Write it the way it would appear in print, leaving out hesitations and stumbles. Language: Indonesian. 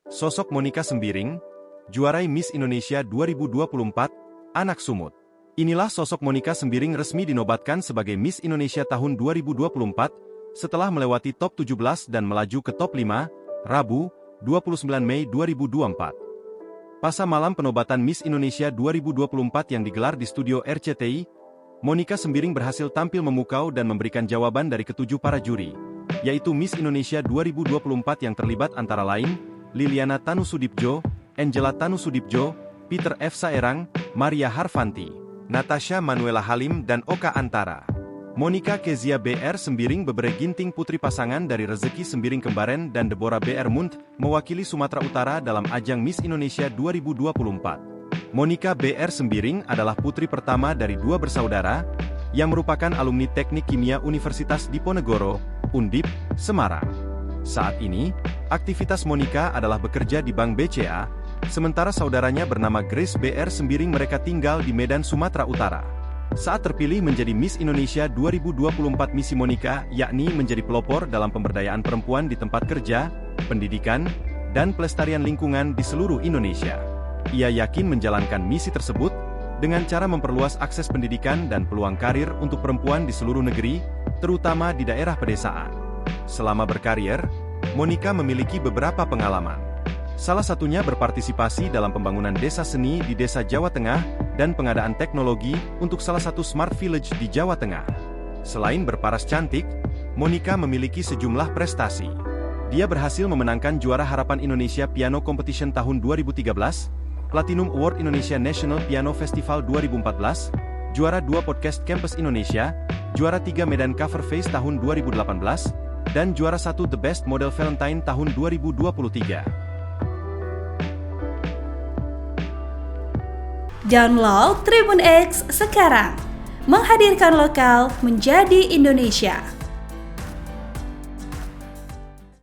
Sosok Monica Sembiring, juarai Miss Indonesia 2024, anak sumut. Inilah sosok Monica Sembiring resmi dinobatkan sebagai Miss Indonesia tahun 2024, setelah melewati top 17 dan melaju ke top 5, Rabu, 29 Mei 2024. Pasca malam penobatan Miss Indonesia 2024 yang digelar di studio RCTI, Monica Sembiring berhasil tampil memukau dan memberikan jawaban dari ketujuh para juri, yaitu Miss Indonesia 2024 yang terlibat antara lain, Liliana Tanusudibjo, Angela Tanusudibjo, Peter F. Saerang, Maria Harvanti, Natasha Manuela Halim dan Oka Antara. Monica Kezia BR Sembiring Bebere Ginting putri pasangan dari Rezeki Sembiring Kembaren dan Deborah BR Munt, mewakili Sumatera Utara dalam ajang Miss Indonesia 2024. Monica BR Sembiring adalah putri pertama dari dua bersaudara, yang merupakan alumni Teknik Kimia Universitas Diponegoro, Undip, Semarang. Saat ini, aktivitas Monica adalah bekerja di Bank BCA, sementara saudaranya bernama Grace BR Sembiring mereka tinggal di Medan, Sumatera Utara. Saat terpilih menjadi Miss Indonesia 2024, misi Monica yakni menjadi pelopor dalam pemberdayaan perempuan di tempat kerja, pendidikan, dan pelestarian lingkungan di seluruh Indonesia. Ia yakin menjalankan misi tersebut dengan cara memperluas akses pendidikan dan peluang karir untuk perempuan di seluruh negeri, terutama di daerah pedesaan. Selama berkarir, Monica memiliki beberapa pengalaman. Salah satunya berpartisipasi dalam pembangunan desa seni di Desa Jawa Tengah dan pengadaan teknologi untuk salah satu Smart Village di Jawa Tengah. Selain berparas cantik, Monica memiliki sejumlah prestasi. Dia berhasil memenangkan juara Harapan Indonesia Piano Competition tahun 2013, Platinum Award Indonesia National Piano Festival 2014, juara 2 Podcast Campus Indonesia, juara 3 Medan Cover Face tahun 2018, dan juara 1 The Best Model Valentine tahun 2023. Download Tribun X sekarang, menghadirkan lokal menjadi Indonesia.